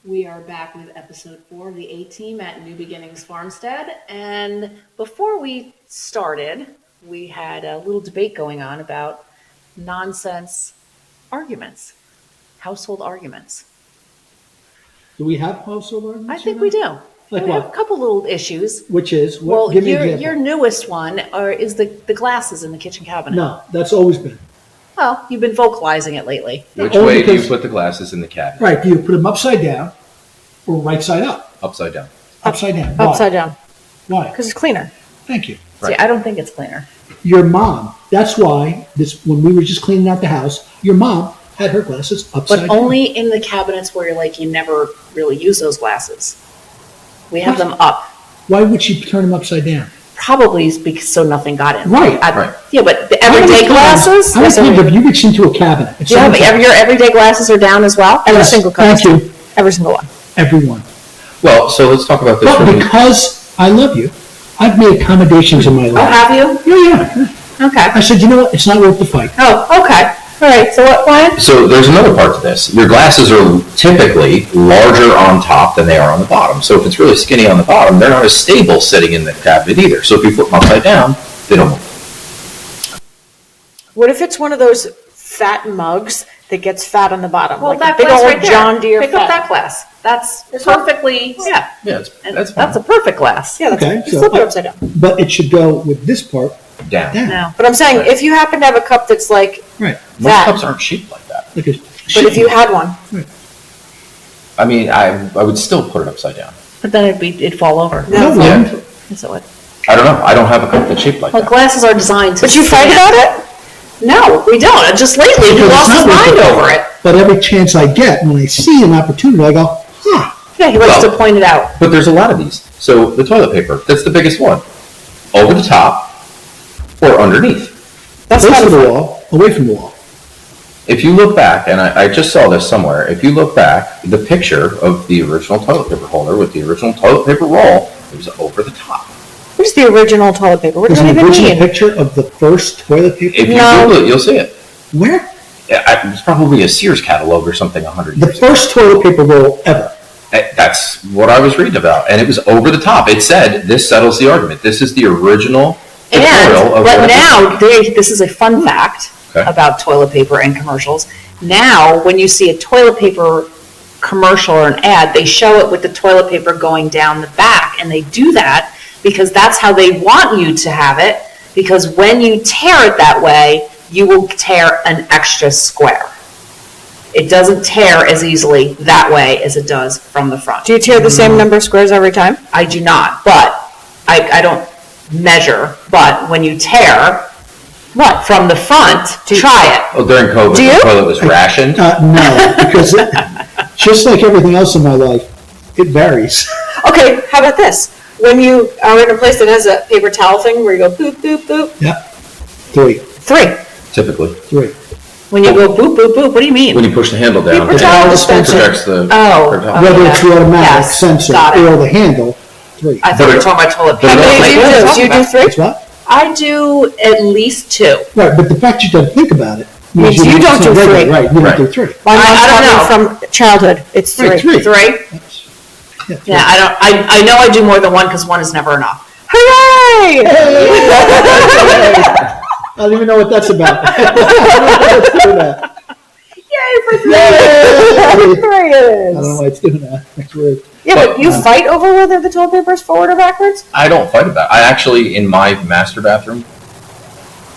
We are back with episode 4 of the A-Team at New Beginnings Farmstead. And before we started, we had a little debate going on about nonsense arguments, household arguments. Do we have household arguments? I think we do. Like we what? have a couple little issues. Which is? Well, give me an example. your newest one is the glasses in the kitchen cabinet. No, that's always been. Well, you've been vocalizing it lately. Which Only way do you because- put the glasses in the cabinet? Right, do you put them upside down or right side up? Upside down. Upside down. Why? Upside down, Why? because it's cleaner. Thank you. See, I don't think it's cleaner. Your mom, that's why when we were just cleaning out the house, your mom had her glasses upside But down. only in the cabinets where you never really use those glasses. We have What? them up. Why would she turn them upside down? Probably because so nothing got in. Right. Right. Yeah, but the How many everyday times- glasses? How many times have you reached into a cabinet? and Do you have someone said, your everyday glasses are down as well? Every Yes, single thank color. you, Every single one. everyone. Well, so let's talk about this. But from- because I love you, I've made accommodations in my Oh, life. have you? Yeah. Okay. I said, you know what? It's not worth the fight. Oh, okay. All right. So what, Brian? So there's another part to this. Your glasses are typically larger on top than they are on the bottom. So if it's really skinny on the bottom, they're not as stable sitting in the cabinet either. So if you flip them upside down, they don't move. What if it's one of those fat mugs that gets fat on the bottom? Well, like that a big glass old right there. John Deere Pick fat. up that glass. That's perfectly. Yeah. Yeah, And that's fine. that's a perfect glass. Yeah, that's Okay, you so- flip it upside down. But it should go with this part down. down. No. But I'm saying, if you happen to have a cup that's like Right. Most that, cups aren't shaped like that. Like a but if you had one, I mean, I would still put it upside down. But then it'd fall over. No, No. Yeah. no. Yes, it would. I don't know. I don't have a cup that's shaped like Well, that. glasses are designed to. but you fight about it? No, we don't. Just lately, he Because lost it's his not worth mind the over fight. it. But every chance I get, when I see an opportunity, I go, huh. Yeah, he likes Well- to point it out. But there's a lot of these. So the toilet paper, that's the biggest one. Over the top or underneath. That's Close not to a the fight. wall, away from the wall. If you look back, and I just saw this somewhere, if you look back, the picture of the original toilet paper holder with the original toilet paper roll, it was over the top. Where's the original toilet paper? What does There's that an even original mean? picture of the first toilet paper. If you No. Google it, you'll see it. Where? Yeah, it's probably a Sears catalog or something 100 The years ago. first toilet paper roll ever. That's what I was reading about, and it was over the top. It said, this settles the argument. This is the original tutorial of But what now, this is a fun fact Okay. about toilet paper and commercials. Now, when you see a toilet paper commercial or an ad, they show it with the toilet paper going down the back, and they do that because that's how they want you to have it, because when you tear it that way, you will tear an extra square. It doesn't tear as easily that way as it does from the front. Do you tear the same number of squares every time? I do not, but I don't measure, but when you tear from the front, try it. Oh, during COVID, Do you? the toilet was rationed. No, because just like everything else in my life, it varies. Okay, how about this? When you are in a place that has a paper towel thing where you go boop, boop, boop. Yeah. Three. 3. Typically. When you go boop, boop, boop, what do you mean? When you push the handle down, Paper it towel dispenser. protects the... Oh, protects- oh. Whether it's the automatic Yes, sensor got it. or the handle, three. I thought we were talking about toilet But paper. it How many do you also- do? You do 3? That's what? I do at least 2. Right, but the fact you don't think about it Means you don't do regular, three. Right, you Right. don't do 3. My I mom's don't taught me from childhood. It's 3. Right, 3. 3? Yeah, Yeah, I know I do more than one because one is never enough. Hooray! I don't even know what that's about. Let's do that. Yay for 3! Yay! I don't There it know is. why it's doing that. That's weird. Yeah, but you fight over whether the toilet paper is forward or backwards? I don't fight about it. I actually, in my master bathroom,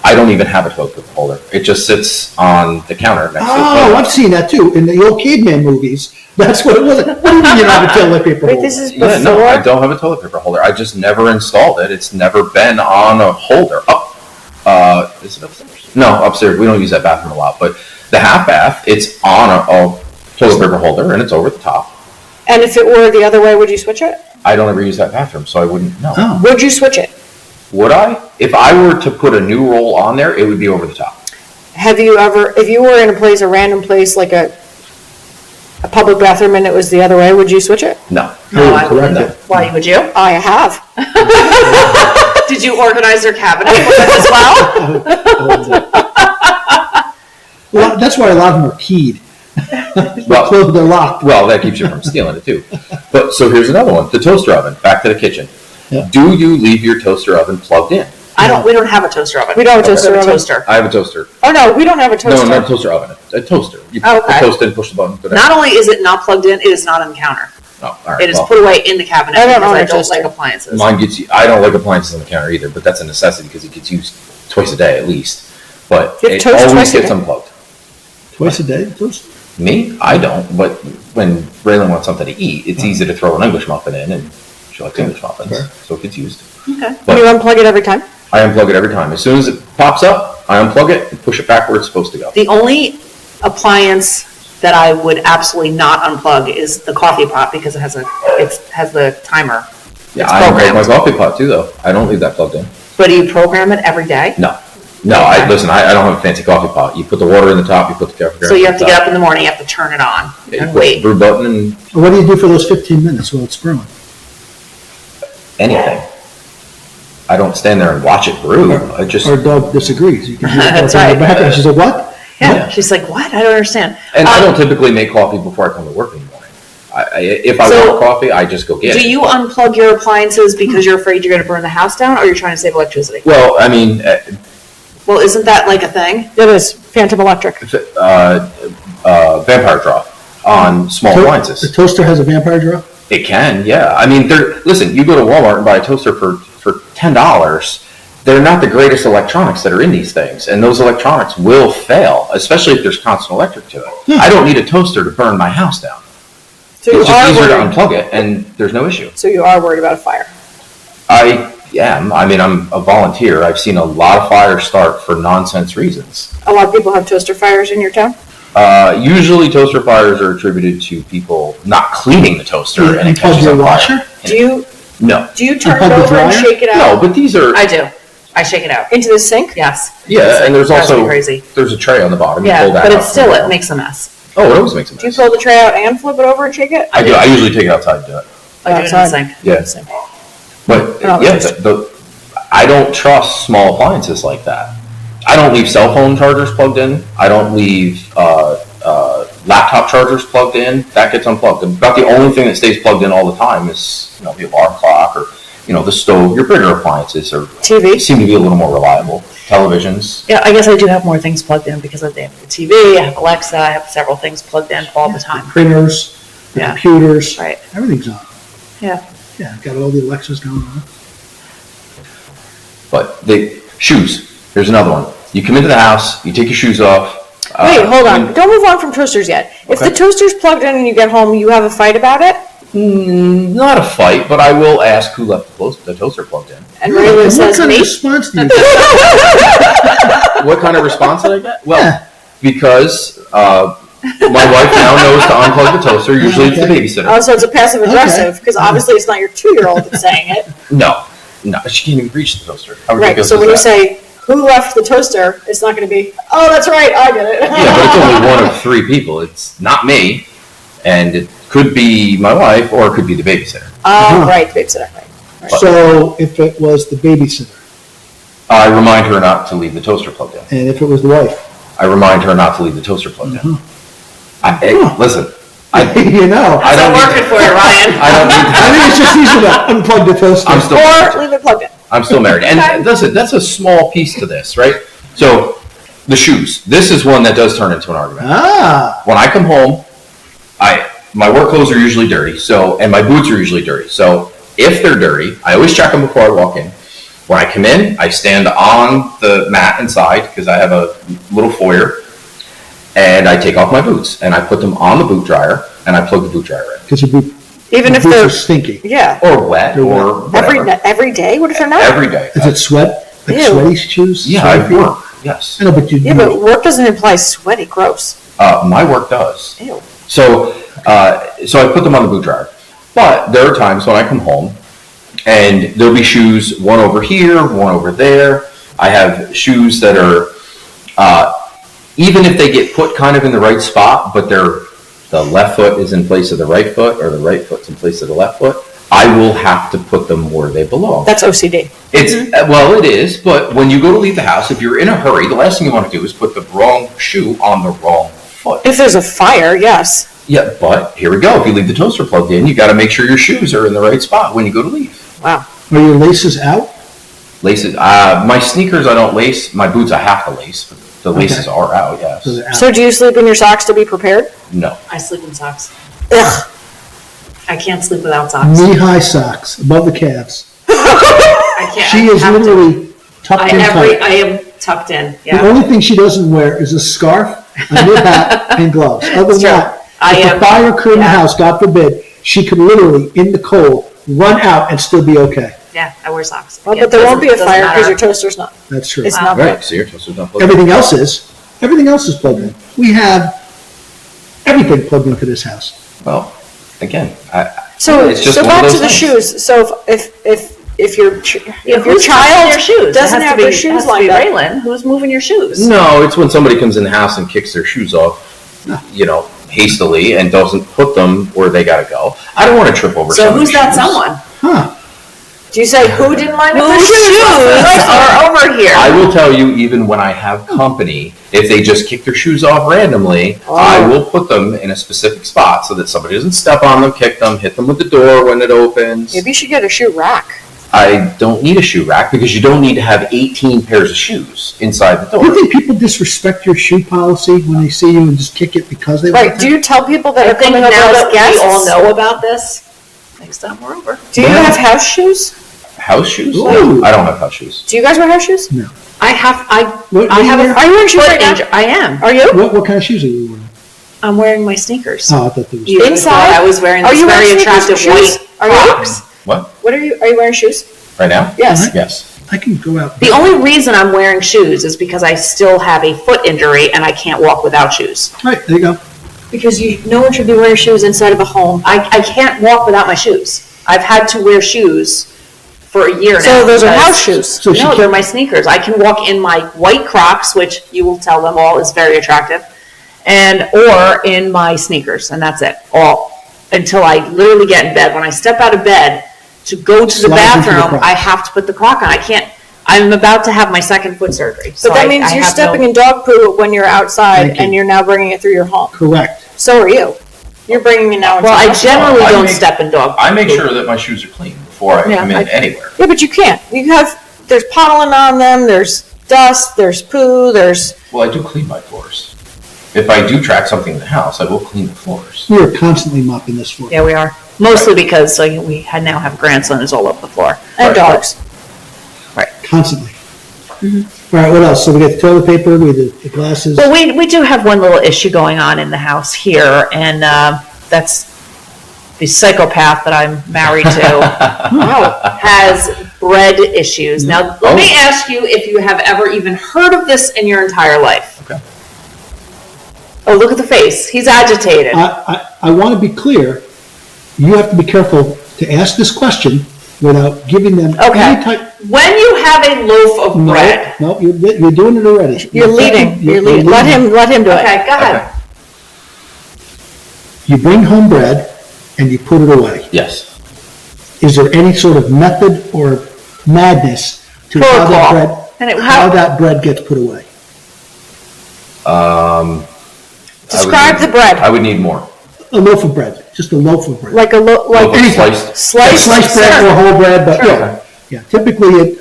I don't even have a toilet paper holder. It just sits on the counter next to the Oh, toilet. I've seen that too. In the old caveman movies, that's what it was. What do you mean you don't have a toilet paper Wait, holder? this is Yeah, no, I before? don't have a toilet paper holder. I just never installed it. It's never been on a holder. Is it upstairs? No, upstairs. We don't use that bathroom a lot. But the half bath, it's on a toilet paper holder and it's over the top. And if it were the other way, would you switch it? I don't ever use that bathroom, so I wouldn't know. Oh. Would you switch it? Would I? If I were to put a new roll on there, it would be over the top. Have you ever, if you were in a random place like a public bathroom and it was the other way, would you switch it? No. No, I correct wouldn't. it. Why would you? I have. did you organize your cabinet as well? Well, that's why a lot of them are keyed. Well, They're locked. well, that keeps you from stealing it too. But so here's another one: the toaster oven. Back to the kitchen. Yeah. Do you leave your toaster oven plugged in? We don't have a toaster oven. We don't have a toaster We have a oven. toaster. I have a toaster. Oh, no, we don't have a toaster. No, not a toaster oven. A toaster. You Oh, put okay. the toast in, push the button. Go down. Not only is it not plugged in, it is not on the counter. Oh, all right. It is well, put away in the cabinet I don't because own I a don't toaster. like appliances. mine gets. I don't like appliances on the counter either, but that's a necessity because it gets used twice a day at least. But You have it toast always twice a gets day? unplugged. Twice a day, toast? Me, I don't. But when Raylan wants something to eat, it's easy to throw an English muffin in, and she likes English muffins, Fair. so it gets used. Okay. But You unplug it every time? I unplug it every time. As soon as it pops up, I unplug it and push it back where it's supposed to go. The only appliance that I would absolutely not unplug is the coffee pot because it has the timer. Yeah, It's I unplug my programmed. coffee pot too, though. I don't leave that plugged in. But do you program it every day? No. No, Okay. I don't have a fancy coffee pot. You put the water in the top, you put the coffee. So you have to get up in the morning, you have to turn it on and wait. Brew button and What do you do for those 15 minutes while it's brewing? anything. I don't stand there and watch it brew. I just Our dog disagrees. You can hear it That's in the right. background. She's like, what? Yeah, she's like, what? I don't understand. and I Um, don't typically make coffee before I come to work in the morning. If I So, want coffee, I just go get it. Do you unplug your appliances because you're afraid you're going to burn the house down, or you're trying to save electricity? Well, I mean, Well, isn't that like a thing? It is Phantom Electric. vampire draw on small The appliances. toaster has a vampire draw? It can, yeah. I mean, listen. You go to Walmart and buy a toaster for $10. They're not the greatest electronics that are in these things, and those electronics will fail, especially if there's constant electric to it. I don't need a toaster to burn my house down. So you It's just are easier to worried. unplug it, and there's no issue. So you are worried about a fire. I am. I mean, I'm a volunteer. I've seen a lot of fires start for nonsense reasons. A lot of people have toaster fires in your town. Usually, toaster fires are attributed to people not cleaning the toaster, You and it unplug catches your on fire. washer? Do you No, turn it Unplug the over and dryer? shake it no, out but these are I do. I shake it out. into the sink? Yes. yeah, and there's Drives me also crazy. there's a tray on the bottom. You Yeah, pull that but out, it's still, pull it out. makes a mess. Oh, it always makes a Do you mess. pull the tray out and flip it over and shake it? I do. I usually take it outside to do it. I do it in the Outside. sink. Yeah. But Oh, yeah, nice. I don't trust small appliances like that. I don't leave cell phone chargers plugged in. I don't leave laptop chargers plugged in. That gets unplugged. About the only thing that stays plugged in all the time is the alarm clock or the stove. Your bigger appliances TV? seem to be a little more reliable. Televisions. Yeah, I guess I do have more things plugged in because I have the TV, I have Alexa, I have several things plugged in all the time. Printers, the Yeah. computers, Right. everything's on. Yeah. Yeah, got all the Alexas going on. But shoes. Here's another one. You come into the house. You take your shoes off. Wait, hold I on. mean, Don't move on from toasters yet. If Okay. the toaster's plugged in and you get home, you have a fight about it? Not a fight, but I will ask who left the toaster plugged in. And Yeah, Raylan what says, kind of me? response do you get? What kind of response did I get? Well, Yeah. because my wife now knows to unplug the toaster. Usually it's the Okay. babysitter. Oh, so it's a passive aggressive, because Okay. obviously it's not your 2-year-old that's saying it. No, she can't even reach the toaster. How Right, ridiculous so is when you that? say, who left the toaster, it's not going to be, oh, that's right, I did it. Yeah, but it's only one of 3 people. It's not me, and it could be my wife or it could be the babysitter. Oh, right, babysitter, right. So if it was the babysitter, I remind her not to leave the toaster plugged in. and if it was the wife, I remind her not to leave the toaster plugged in. Listen, you know. I don't It's need working for you, Ryan. I don't need I think it's just easier to unplug the toaster. I'm still Or leave it plugged in. I'm still married. And listen, that's a small piece to this, right? So, the shoes. This is one that does turn into an argument. Ah, When I come home, my work clothes are usually dirty, and my boots are usually dirty. So, if they're dirty, I always check them before I walk in. When I come in, I stand on the mat inside because I have a little foyer, and I take off my boots and I put them on the boot dryer and I plug the boot dryer in. because your Even if boots they're, are stinky. yeah, Or wet, They're or whatever. every day? What if they're not? Every day. Is it sweat? Like Ew. sweaty shoes? Yeah, Sweaty I feet? work. Yes. I know, but you Yeah, but work doesn't imply sweaty, gross. My work does. Ew. So I put them on the boot dryer. But there are times when I come home and there'll be shoes, one over here, one over there. I have shoes that are, even if they get put kind of in the right spot, but the left foot is in place of the right foot or the right foot's in place of the left foot, I will have to put them where they belong. That's OCD. It's, well, it is, but when you go to leave the house, if you're in a hurry, the last thing you want to do is put the wrong shoe on the wrong foot. If there's a fire, yes. Yeah, but here we go. If you leave the toaster plugged in, you got to make sure your shoes are in the right spot when you go to leave. Wow. Are your laces out? Laces, my sneakers I don't lace, my boots I have to lace, but the laces Okay. are out, yes. So they're out. So do you sleep in your socks to be prepared? No. I sleep in socks. Ugh. I can't sleep without socks. Knee-high socks above the calves. I can't. She I is have to. literally tucked in tight. I am tucked in, The yeah. only thing she doesn't wear is a scarf, a knit hat, and gloves. Other than It's true. that, I if a am- fire occurred in the yeah. house, God forbid, she could literally, in the cold, run out and still be okay. Yeah, I wear socks. Well, Yeah, but there won't be a doesn't fire because matter. your toaster's not. That's true. It's Wow. not Right, plugged. so your toaster's not plugged in. Everything else is plugged in. We have everything plugged into this house. Well, again, So, It's just so one of back to those the things. shoes. So if your Who's tucking their shoes? It doesn't has to have be- their it shoes has to be lined up, Raylan, who's moving your shoes? no, it's when somebody comes in the house and kicks their shoes off, hastily and doesn't put them where they gotta go. I don't want to trip over So somebody's who's that shoes. someone? Huh. do you say who didn't line up their Whose shoes? shoes are over here? I will tell you, even when I have company, if they just kick their shoes off randomly, Oh. I will put them in a specific spot so that somebody doesn't step on them, kick them, hit them with the door when it opens. Maybe you should get a shoe rack. I don't need a shoe rack because you don't need to have 18 pairs of shoes inside the Do you door. think people disrespect your shoe policy when they see you and just kick it because they Right, like do it? you tell people that I are think coming now over as that guests? we all know about this, next time we're over. Do you Yeah. have house shoes? House shoes? Ooh. I don't have house shoes. Do you guys wear house shoes? I have What I do you have wear? a Are you wearing shoes foot right now? injury. I am. Are you? What kind of shoes are you wearing? I'm wearing my sneakers. Oh, I thought there was. You Inside? thought I was wearing Are this you wearing very sneakers attractive and shoes? white Are you? Crocs. What? Are you wearing shoes? Right now? Yes. Alright. Yes. I can go out. The only reason I'm wearing shoes is because I still have a foot injury and I can't walk without shoes. Right, there you go. Because no one should be wearing shoes inside of a home. I can't walk without my shoes. I've had to wear shoes for a year now. So those are because- house shoes. So she No, they're can't, my sneakers. I can walk in my white Crocs, which you will tell them all is very attractive, or in my sneakers, and that's it. All until I literally get in bed. When I step out of bed to go to the Slide into the bathroom, Crocs. I have to put the Croc on. I can't. I'm about to have my second foot surgery. But that means you're stepping in dog poo when you're outside Thank you. and you're now bringing it through your home. correct. So are you. You're bringing it now into Well, I your home. generally I don't make- step in dog. I make poop. sure that my shoes are clean before I Yeah, come in I- anywhere. Yeah, but you can't. There's pollen on them, there's dust, there's poo, there's, Well, I do clean my floors. If I do track something in the house, I will clean the floors. We are constantly mopping this floor. Yeah, we are. Mostly because now have grandson is all over the floor. and Right. dogs. Constantly. All right, what else? So we got the toilet paper, we did the glasses. Well, we do have one little issue going on in the house here, and that's the psychopath that I'm married to has bread issues. Now, let me ask you if you have ever even heard of this in your entire life. Okay. Oh, look at the face. He's agitated. I want to be clear, you have to be careful to ask this question without giving them Okay. any type. When you have a loaf of bread. No, you're doing it already. You're leading, you're leading. Let him do it. Okay, go ahead. Okay. You bring home bread and you put it away. Yes. Is there any sort of method or madness to how Protocol. that bread, And it- how that bread gets put away? Describe the bread. I would need more. A loaf of bread, just a loaf of bread. Like Loaf of sliced. sliced. Sliced bread or whole bread, but Sure. yeah. Typically,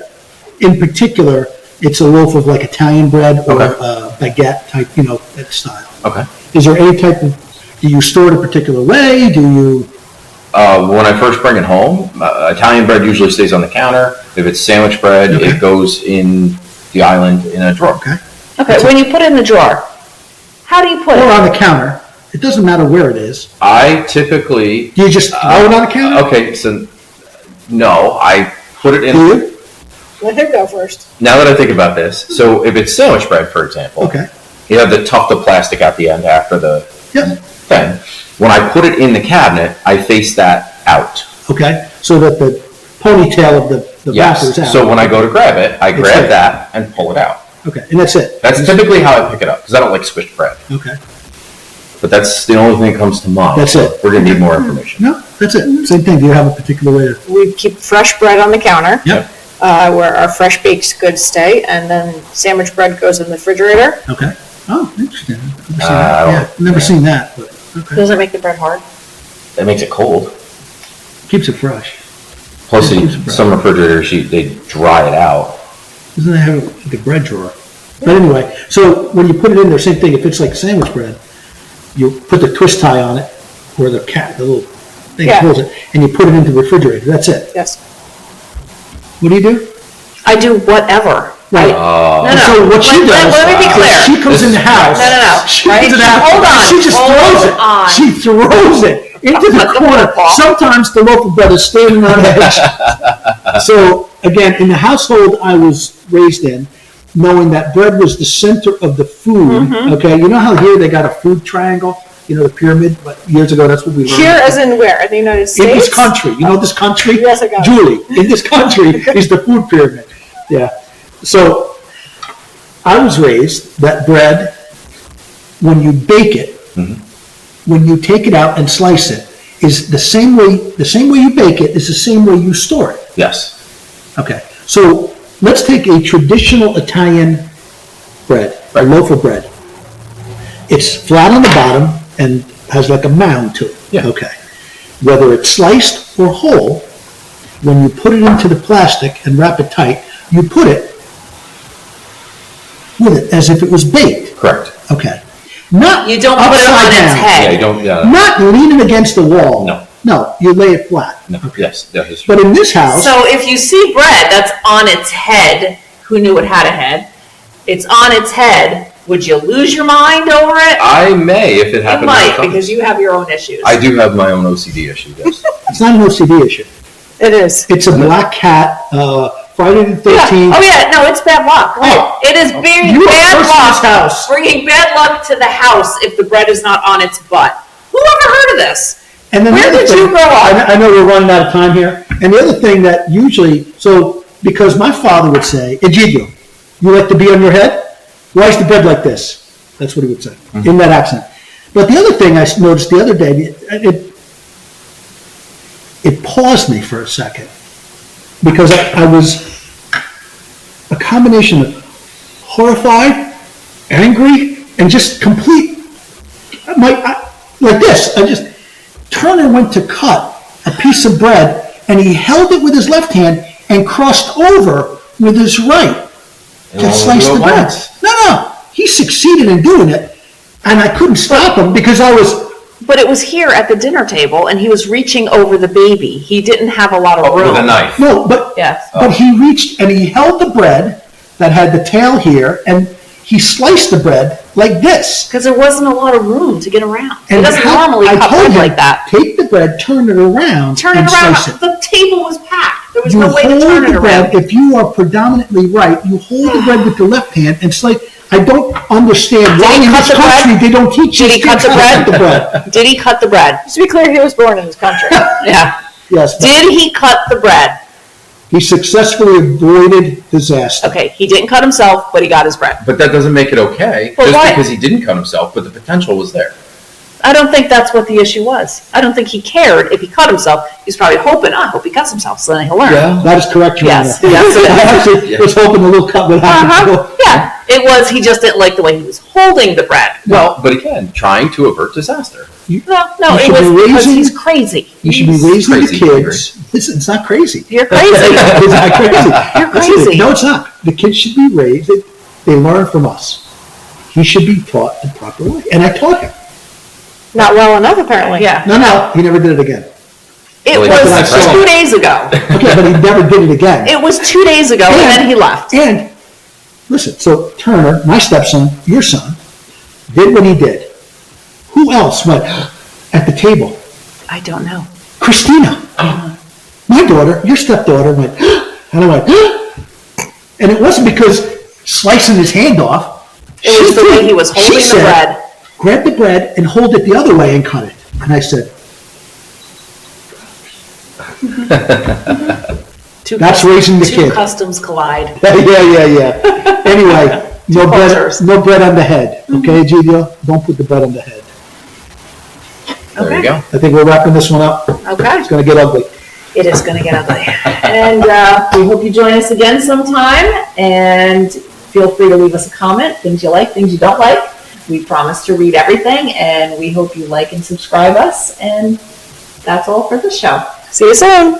in particular, it's a loaf of like Italian bread or Okay. baguette type, that style. Okay. Is there any type of, do you store it a particular way? Do you, When I first bring it home, Italian bread usually stays on the counter. If it's sandwich bread, Okay. it goes in the island in a drawer. okay? Okay, when you put it in the drawer, how do you put Or it? on the counter, it doesn't matter where it is. I typically, Do you just throw it on the counter? okay, so no, I put it Do in. you? Let him go first. Now that I think about this, so if it's sandwich bread, for example, Okay, you have the tuft of plastic at the end after the yeah, thing. When I put it in the cabinet, I face that out. okay, so that the ponytail of the Yes. wrapper's out. So when I go to grab it, I It's grab there. that and pull it out. Okay, and that's it? That's typically how I pick it up because I don't like squished bread. Okay. But that's the only thing that comes to mind. That's it. We're gonna need more information. No, that's it. Same thing. Do you have a particular way to? We keep fresh bread on the counter. Yep. Where our fresh baked goods stay, and then sandwich bread goes in the refrigerator. Okay. Oh, interesting. I don't- Never seen that, but okay. Does it make the bread hard? It makes it cold. Keeps it fresh. Plus, Keeps it fresh. some refrigerators, they dry it out. Doesn't it have like a bread drawer? But anyway, so when you put it in there, same thing. If it's like sandwich bread, you put the twist tie on it, or the little thing Yeah. that holds it, and you put it into the refrigerator. That's it. Yes. What do you do? I do whatever. Right. Oh. No, no. So what she does, Let me be clear. she comes in the house. No. She Right? comes in the house. Hold on. She just throws it. Hold on. She throws it into the corner. Sometimes the loaf of bread is standing on edge. So again, in the household I was raised in, knowing that bread was the center of the food. Mm-hmm. Okay, you know how here they got a food triangle, you know, the pyramid. But years ago, that's what we learned. Here, as in where? In the United States? In this country, you know this country? Yes, I got it. Julie, in this country is the food pyramid. Yeah. So I was raised that bread, when you bake it, when you take it out and slice it, is the same way you bake it is the same way you store it. Yes. Okay. So let's take a traditional Italian bread, a loaf of bread. It's flat on the bottom and has like a mound to it. Yeah. Okay. Whether it's sliced or whole, when you put it into the plastic and wrap it tight, you put it with it as if it was baked. Correct. Okay. Not You don't put it on upside its down. head. Yeah, you don't, Not leaning against the wall. No. No, you lay it flat. no, yes, that is true. But in this house, So if you see bread that's on its head, who knew it had a head? It's on its head. Would you lose your mind over it? I may if it You happens. might, because you have your own issues. I do have my own OCD issue, yes. it's not an OCD issue. It is. It's a black cat, Friday the Yeah. 13th. Oh yeah, no, it's bad luck. Oh. It is bringing You are bad cursing luck. this house. Bringing bad luck to the house if the bread is not on its butt. Who ever heard of this? And then the Where other did you thing- grow up? I know we're running out of time here. And the other thing that usually, so because my father would say, Egidio, you like to be on your head? Why is the bread like this? That's what he would say in that accent. But the other thing I noticed the other day, it paused me for a second because I was a combination of horrified, angry, and just complete, like this. I just turned and went to cut a piece of bread, and he held it with his left hand and crossed over with his right to slice the bread. No, he succeeded in doing it, and I couldn't stop him because I was. But it was here at the dinner table, and he was reaching over the baby. He didn't have a lot of room. With a knife. No, but Yes. but he reached and he held the bread that had the tail here, and he sliced the bread like this. Because there wasn't a lot of room to get around. He And doesn't how- normally I cut told bread him, like that. Take the bread, turn it around, Turn it and around. slice it. The table was packed. There was You no way to hold turn it the bread, around. if you are predominantly right, you hold the bread with the left hand and slice. I don't understand why he in cut this the bread? country they don't teach Did us he cut the how to bread? cut the bread. Did he cut the bread? Just to be clear, he was born in this country. Yeah. Yes, but Did he cut the bread? he successfully avoided disaster. Okay, he didn't cut himself, but he got his bread. But that doesn't make it okay, Well, just why? because he didn't cut himself, but the potential was there. I don't think that's what the issue was. I don't think he cared if he cut himself. He's probably hoping, I hope he cuts himself, so then he'll learn. That is correct, Your Yes, Honor. yes, it is. I actually was hoping the little cut would happen. Uh-huh. Yeah, it was, he just didn't like the way he was holding the bread. Well, but again, trying to avert disaster. No, You it should was be because raising- he's crazy. You should be raising the crazy, kids. Listen, it's not crazy. You're crazy. It's not crazy. You're Listen, crazy. No, it's not. The kids should be raised. They learn from us. He should be taught the proper way. And I taught him. Not well enough, apparently. Yeah. No, he never did it again. It Well, was that's what I saw. 2 days ago. Okay, but he never did it again. It was 2 days ago, and then he left. And, listen, so Turner, my stepson, your son, did what he did. Who else went at the table? I don't know. Christina. My daughter, your stepdaughter went, and I went, and it wasn't because slicing his hand off. It was the way he was holding the bread. Grab the bread and hold it the other way and cut it. And I said, that's raising the Two kid. customs collide. Yeah. Anyway, cultures. no bread on the head. Okay, Gidio? Don't put the bread on the head. There you Okay. go. I think we're wrapping this one up. Okay. It's gonna get ugly. It is gonna get ugly. And, we hope you join us again sometime, and feel free to leave us a comment, things you like, things you don't like. We promise to read everything, and we hope you like and subscribe us, and that's all for the show. See you soon.